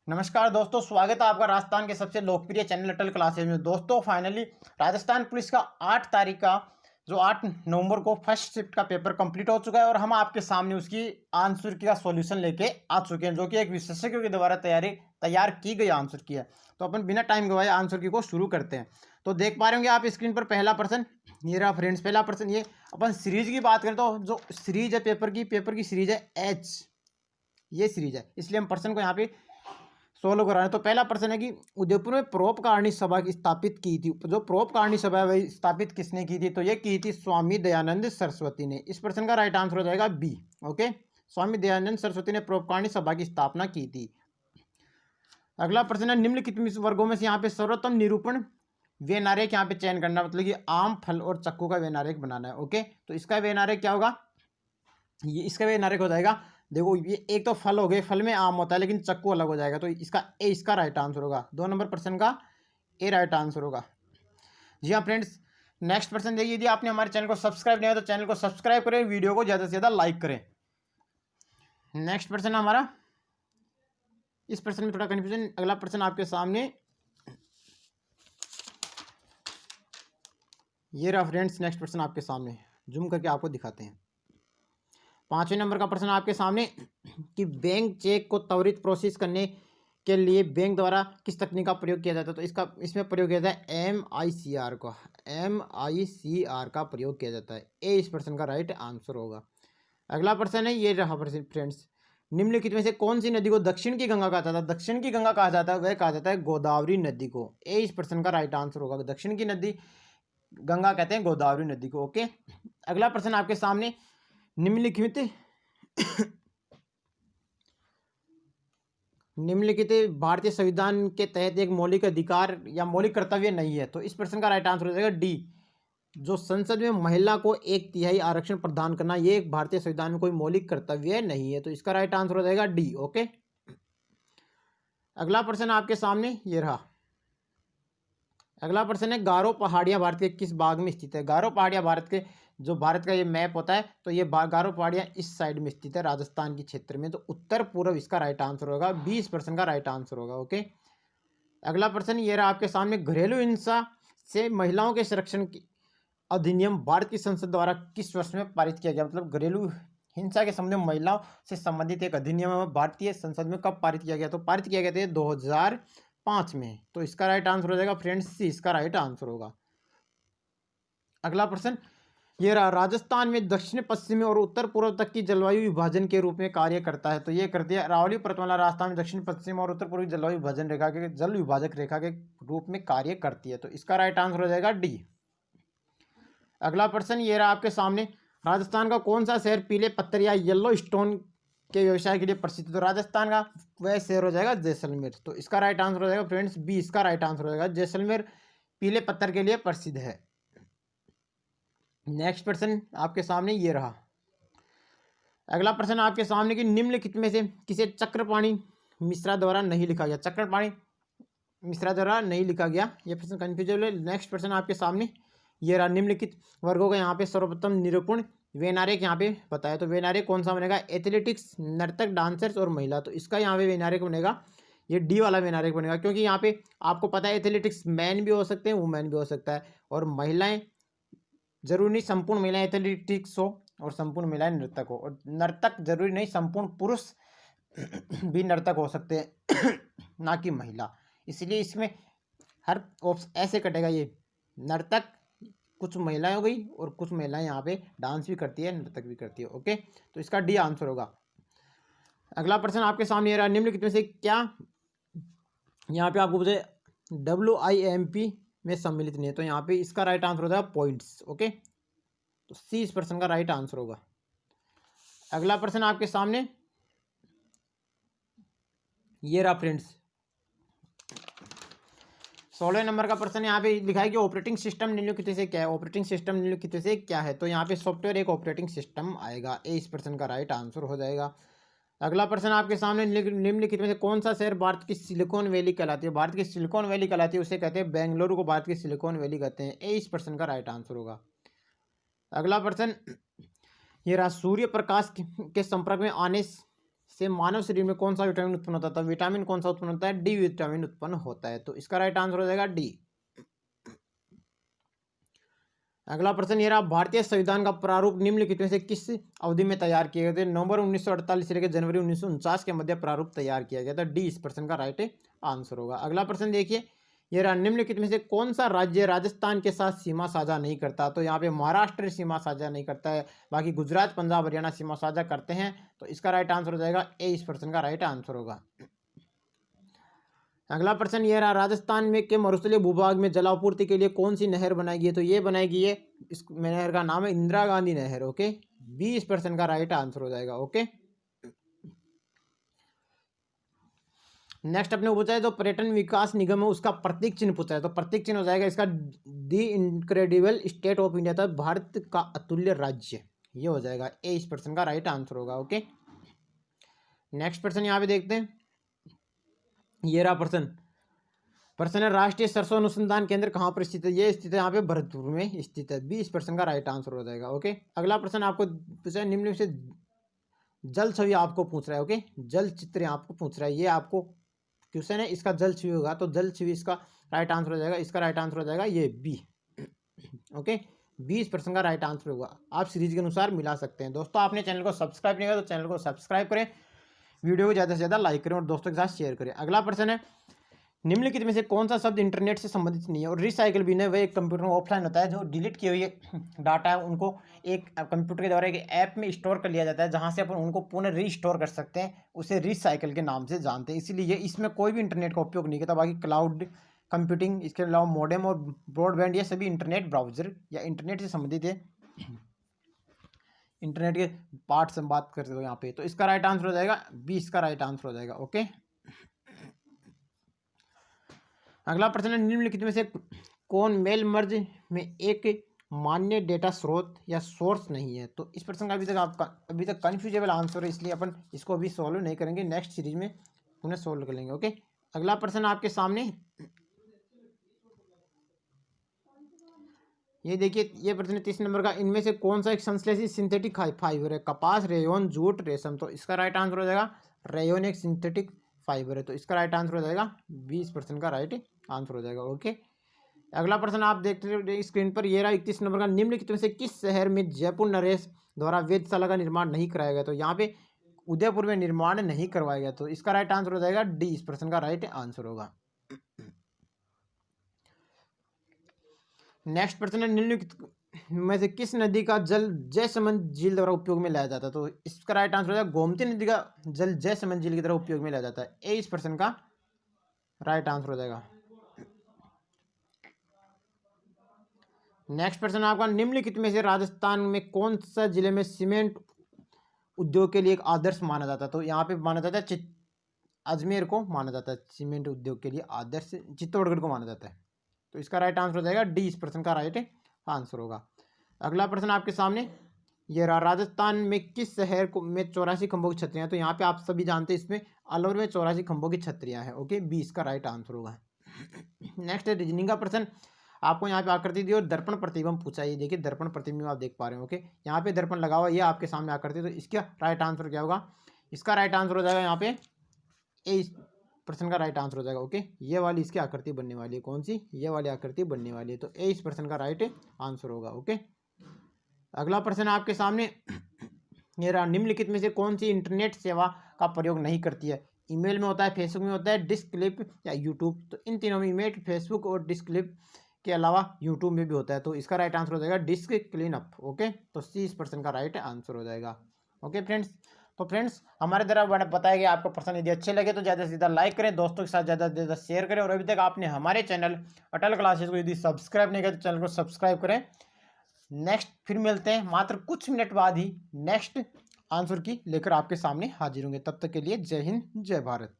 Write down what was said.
नमस्कार दोस्तों, स्वागत है आपका राजस्थान के सबसे लोकप्रिय चैनल अटल क्लासेज में। दोस्तों फाइनली राजस्थान पुलिस का 8 तारीख का जो 8 नवंबर को फर्स्ट शिफ्ट का पेपर कंप्लीट हो चुका है और हम आपके सामने उसकी आंसर की का सॉल्यूशन लेके आ चुके हैं, जो कि एक विशेषज्ञ के द्वारा तैयार की गई आंसर की है। तो अपन बिना टाइम गवाए आंसर की को शुरू करते हैं। तो देख पा रहे होंगे आप स्क्रीन पर पहला प्रश्न, ये रहा फ्रेंड्स पहला प्रश्न। ये अपन सीरीज की बात करें तो जो सीरीज है पेपर की सीरीज है एच, ये सीरीज है, इसलिए हम प्रश्न को यहाँ पे सोल्व करा रहे हैं। तो पहला प्रश्न है कि उदयपुर में परोपकारिणी सभा की स्थापित की थी। जो परोपकारिणी सभा है वही स्थापित किसने की थी? तो ये की थी स्वामी दयानंद सरस्वती ने। इस प्रश्न का राइट आंसर हो जाएगा बी। ओके, स्वामी दयानंद सरस्वती ने परोपकारिणी सभा की स्थापना की थी। अगला प्रश्न है निम्नलिखित वर्गों में से यहाँ पे सर्वोत्तम निरूपण व्यनारेख यहाँ पे चयन करना, मतलब कि आम, फल और चक्कू का व्यनारेख बनाना है। ओके, तो इसका व्यनारेख क्या होगा? ये इसका व्यनारेख हो जाएगा, देखो ये एक तो फल हो गए, फल में आम होता है लेकिन चक्कू अलग हो जाएगा, तो इसका ए इसका राइट आंसर होगा। 2 नंबर प्रश्न का ए राइट आंसर होगा। जी हाँ फ्रेंड्स, नेक्स्ट प्रश्न देखिए। यदि आपने हमारे चैनल को सब्सक्राइब नहीं किया तो चैनल को सब्सक्राइब करें, वीडियो को ज़्यादा से ज़्यादा लाइक करें। नेक्स्ट प्रश्न हमारा, इस प्रश्न में थोड़ा कन्फ्यूजन। अगला प्रश्न आपके सामने ये रहा फ्रेंड्स। नेक्स्ट प्रश्न आपके सामने जूम करके आपको दिखाते हैं। 5वें नंबर का प्रश्न आपके सामने कि बैंक चेक को त्वरित प्रोसेस करने के लिए बैंक द्वारा किस तकनीक का प्रयोग किया जाता है? तो इसमें प्रयोग किया जाता है MICR का, MICR का प्रयोग किया जाता है। ए इस प्रश्न का राइट आंसर होगा। अगला प्रश्न है, ये रहा फ्रेंड्स, निम्नलिखित में से कौन सी नदी को दक्षिण की गंगा कहा जाता है? दक्षिण की गंगा कहा जाता है, वह कहा जाता है गोदावरी नदी को। ए इस प्रश्न का राइट आंसर होगा। दक्षिण की नदी गंगा कहते हैं गोदावरी नदी को। ओके, अगला प्रश्न आपके सामने, निम्नलिखित निम्नलिखित भारतीय संविधान के तहत एक मौलिक अधिकार या मौलिक कर्तव्य नहीं है। तो इस प्रश्न का राइट आंसर हो जाएगा डी। जो संसद में महिला को 1/3 आरक्षण प्रदान करना, ये एक भारतीय संविधान में कोई मौलिक कर्तव्य नहीं है। तो इसका राइट आंसर हो जाएगा डी। ओके, अगला प्रश्न आपके सामने ये रहा। अगला प्रश्न है, गारो पहाड़ियाँ भारत के किस भाग में स्थित है? गारो पहाड़ियाँ भारत के, जो भारत का ये मैप होता है तो ये गारो पहाड़ियाँ इस साइड में स्थित है, राजस्थान के क्षेत्र में। तो उत्तर पूर्व इसका राइट आंसर होगा। 20% का राइट आंसर होगा। ओके, अगला प्रश्न ये रहा आपके सामने, घरेलू हिंसा से महिलाओं के संरक्षण की अधिनियम भारत की संसद द्वारा किस वर्ष में पारित किया गया? मतलब घरेलू हिंसा के संबंध में महिलाओं से संबंधित एक अधिनियम भारतीय संसद में कब पारित किया गया? तो पारित किया गया था 2005 में। तो इसका राइट आंसर हो जाएगा फ्रेंड्स सी, इसका राइट आंसर होगा। अगला प्रश्न ये रहा, राजस्थान में दक्षिण पश्चिमी और उत्तर पूर्व तक की जलवायु विभाजन के रूप में कार्य करता है। तो ये करती है अरावली पर्वतमाला राजस्थान में दक्षिण पश्चिम और उत्तर पूर्वी जलवायु विभाजन रेखा के जल विभाजक रेखा के रूप में कार्य करती है। तो इसका राइट आंसर हो जाएगा डी। अगला प्रश्न ये रहा आपके सामने, राजस्थान का कौन सा शहर पीले पत्थर या येलो स्टोन के व्यवसाय के लिए प्रसिद्ध है? तो राजस्थान का वह शहर हो जाएगा जैसलमेर। तो इसका राइट आंसर हो जाएगा फ्रेंड्स बी, इसका राइट आंसर हो जाएगा। जैसलमेर पीले पत्थर के लिए प्रसिद्ध है। नेक्स्ट प्रश्न आपके सामने ये रहा। अगला प्रश्न आपके सामने कि निम्नलिखित में से किसे चक्रपाणी मिश्रा द्वारा नहीं लिखा गया? चक्रपाणी मिश्रा द्वारा नहीं लिखा गया, यह प्रश्न कन्फ्यूजन है। नेक्स्ट प्रश्न आपके सामने ये रहा, निम्नलिखित वर्गों का यहाँ पे सर्वप्रथम निरूपण वेनारेक यहाँ पे बताया। तो वेनारेक कौन सा बनेगा? एथलेटिक्स, नर्तक, डांसर्स और महिला। तो इसका यहाँ पे वेनारेक बनेगा, ये डी वाला वेनारेक बनेगा, क्योंकि यहाँ पे आपको पता है एथलेटिक्स मैन भी हो सकते हैं, वुमेन भी हो सकता है, और महिलाएं जरूरी नहीं संपूर्ण महिलाएं एथलेटिक्स हो और संपूर्ण महिलाएं नर्तक हो, और नर्तक जरूरी नहीं संपूर्ण पुरुष भी नर्तक हो सकते हैं ना कि महिला। इसलिए इसमें हर ऑप्शन ऐसे कटेगा, ये नर्तक कुछ महिलाएं हो गई और कुछ महिलाएं यहाँ पे डांस भी करती है, नर्तक भी करती है। ओके, तो इसका डी आंसर होगा। अगला प्रश्न आपके सामने रहा, निम्नलिखित में से क्या यहाँ पे आपको पूछे WIMP में सम्मिलित नहीं है? तो यहाँ पे इसका राइट आंसर होता है पॉइंट्स। ओके, तो सी इस प्रश्न का राइट आंसर होगा। अगला प्रश्न आपके सामने ये रहा फ्रेंड्स, 16 नंबर का प्रश्न यहाँ पे लिखा है कि ऑपरेटिंग सिस्टम निम्नलिखित से क्या है? ऑपरेटिंग सिस्टम निम्नलिखित से क्या है? तो यहाँ पे सॉफ्टवेयर एक ऑपरेटिंग सिस्टम आएगा। ए इस प्रश्न का राइट आंसर हो जाएगा। अगला प्रश्न आपके सामने, निम्नलिखित में से कौन सा शहर भारत की सिलिकॉन वैली कहलाती है? भारत की सिलिकॉन वैली कहलाती है, उसे कहते हैं बेंगलुरु को भारत की सिलिकॉन वैली कहते हैं। ए इस प्रश्न का राइट आंसर होगा। अगला प्रश्न ये रहा, सूर्य प्रकाश के संपर्क में आने से मानव शरीर में कौन सा विटामिन उत्पन्न होता है? तो विटामिन कौन सा उत्पन्न होता है? डी विटामिन उत्पन्न होता है। तो इसका राइट आंसर हो जाएगा डी। अगला प्रश्न ये रहा, भारतीय संविधान का प्रारूप निम्नलिखित में से किस अवधि में तैयार किया गया? नवंबर 1948 से लेकर जनवरी 1949 के मध्य प्रारूप तैयार किया गया था। डी इस प्रश्न का राइट आंसर होगा। अगला प्रश्न देखिए, ये रहा, निम्नलिखित में से कौन सा राज्य राजस्थान के साथ सीमा साझा नहीं करता? तो यहाँ पे महाराष्ट्र सीमा साझा नहीं करता है, बाकी गुजरात, पंजाब, हरियाणा सीमा साझा करते हैं। तो इसका राइट आंसर हो जाएगा ए, इस प्रश्न का राइट आंसर होगा। अगला प्रश्न ये रहा, राजस्थान में के मरुस्थलीय भूभाग में जलापूर्ति के लिए कौन सी नहर बनाएगी? है तो ये बनाएगी, ये इस नहर का नाम है इंदिरा गांधी नहर। ओके, बी इस प्रश्न का राइट आंसर हो जाएगा। ओके, नेक्स्ट अपने पूछा है तो पर्यटन विकास निगम है, उसका प्रतीक चिन्ह पूछा है। तो प्रतीक चिन्ह हो जाएगा इसका दी इनक्रेडिबल स्टेट ऑफ इंडिया, था भारत का अतुल्य राज्य, ये हो जाएगा ए, इस प्रश्न का राइट आंसर होगा। ओके, नेक्स्ट प्रश्न यहाँ पे देखते हैं, ये रहा प्रश्न है, राष्ट्रीय सरसों अनुसंधान केंद्र कहाँ पर स्थित है? ये स्थित है यहाँ पे भरतपुर में स्थित है। बी इस प्रश्न का राइट आंसर हो जाएगा। ओके, अगला प्रश्न आपको पूछा है, निम्न से जल छवि आपको पूछ रहा है। ओके, जल चित्र आपको पूछ रहा है, ये आपको क्वेश्चन है, इसका जल छवि होगा। तो जल छवि इसका राइट आंसर हो जाएगा। इसका राइट आंसर हो जाएगा ये बी। ओके, बी इस प्रश्न का राइट आंसर होगा। आप सीरीज के अनुसार मिला सकते हैं। दोस्तों, आपने चैनल को सब्सक्राइब नहीं किया तो चैनल को सब्सक्राइब करें, वीडियो को ज़्यादा से ज़्यादा लाइक करें और दोस्तों के साथ शेयर करें। अगला प्रश्न है, निम्नलिखित में से कौन सा शब्द इंटरनेट से संबंधित नहीं है? और रिसाइकल बिन है वह एक कंप्यूटर में ऑफलाइन होता है, जो डिलीट किए हुए डाटा है उनको एक कंप्यूटर के द्वारा एक ऐप में स्टोर कर लिया जाता है, जहां से अपन उनको पुनः रीस्टोर कर सकते हैं। उसे रिसाइकल के नाम से जानते हैं, इसीलिए इसमें कोई भी इंटरनेट का उपयोग नहीं करता। बाकी क्लाउड कंप्यूटिंग, इसके अलावा मॉडेम और ब्रॉडबैंड, ये सभी इंटरनेट ब्राउजर या इंटरनेट से संबंधित है, इंटरनेट के पार्ट से बात करते हो यहाँ पे। तो इसका राइट आंसर हो जाएगा बी, इसका राइट आंसर हो जाएगा। ओके, अगला प्रश्न है, निम्नलिखित में से कौन मेल मर्ज में एक मान्य डेटा स्रोत या सोर्स नहीं है? तो इस प्रश्न का अभी तक कन्फ्यूजेबल आंसर है, इसलिए अपन इसको अभी सॉल्व नहीं करेंगे, नेक्स्ट सीरीज में उन्हें सॉल्व कर लेंगे। ओके, अगला प्रश्न आपके सामने ये देखिए, ये प्रश्न 30 नंबर का, इनमें से कौन सा एक संश्लेषित सिंथेटिक फाइबर है? कपास, रेयन, जूट, रेशम। तो इसका राइट आंसर हो जाएगा रेयन एक सिंथेटिक फाइबर है। तो इसका राइट आंसर हो जाएगा 20% का राइट आंसर हो जाएगा। ओके, अगला प्रश्न आप देखते हैं स्क्रीन पर, ये रहा 31 नंबर का, निम्नलिखित में से किस शहर में जयपुर नरेश द्वारा वेधशाला का निर्माण नहीं कराया गया? तो यहाँ पे उदयपुर में निर्माण नहीं करवाया गया। तो इसका राइट आंसर हो जाएगा डी, इस प्रश्न का राइट आंसर होगा। नेक्स्ट प्रश्न है, निम्नलिखित में से किस नदी का जल जयसमंद झील द्वारा उपयोग में लाया जाता है? तो इसका राइट आंसर हो जाएगा गोमती नदी का जल जयसमंद झील की तरह उपयोग में लाया जाता है। ए इस प्रश्न का राइट आंसर हो जाएगा। नेक्स्ट प्रश्न आपका, निम्नलिखित में से राजस्थान में कौन सा जिले में सीमेंट उद्योग के लिए एक आदर्श माना जाता है? तो यहाँ पे माना जाता है अजमेर को माना जाता है सीमेंट उद्योग के लिए आदर्श, चित्तौड़गढ़ को माना जाता है। तो इसका राइट आंसर हो जाएगा डी, इस प्रश्न का राइट आंसर होगा। अगला प्रश्न आपके सामने ये रहा, राजस्थान में किस शहर को में 84 खंभों की छतरियां? तो यहाँ पे आप सभी जानते हैं इसमें अलवर में 84 खंभों की छतरियां हैं। ओके, 20 का राइट आंसर होगा। नेक्स्ट है रीजनिंग का प्रश्न, आपको यहाँ पे आकृति दी और दर्पण प्रतिबिंब पूछा। ये देखिए दर्पण प्रतिबिंब आप देख पा रहे हो। ओके, यहाँ पे दर्पण लगा हुआ, ये आपके सामने आकृति, तो इसका राइट आंसर क्या होगा? इसका राइट आंसर हो जाएगा यहाँ पे ए, प्रश्न का राइट आंसर हो जाएगा। ओके, ये वाली इसकी आकृति बनने वाली है, कौन सी? ये वाली आकृति बनने वाली है। तो ए इस प्रश्न का राइट आंसर होगा। ओके, अगला प्रश्न आपके सामने ये रहा, निम्नलिखित में से कौन सी इंटरनेट सेवा का प्रयोग नहीं करती है? ईमेल में होता है, फेसबुक में होता है, डिस्क क्लिप या यूट्यूब। तो इन तीनों में ईमेल, फेसबुक और डिस्क क्लिप के अलावा यूट्यूब में भी होता है। तो इसका राइट आंसर हो जाएगा डिस्क क्लीन अप। ओके, तो सी इस प्रश्न का राइट आंसर हो जाएगा। ओके फ्रेंड्स, तो फ्रेंड्स हमारे द्वारा बताया गया आपको प्रश्न यदि अच्छे लगे तो ज़्यादा से ज़्यादा लाइक करें, दोस्तों के साथ ज़्यादा से ज़्यादा शेयर करें, और अभी तक आपने हमारे चैनल अटल क्लासेस को यदि सब्सक्राइब नहीं किया तो चैनल को सब्सक्राइब करें। नेक्स्ट फिर मिलते हैं मात्र कुछ मिनट बाद ही नेक्स्ट आंसर की लेकर आपके सामने हाजिर होंगे। तब तक के लिए जय हिंद, जय भारत।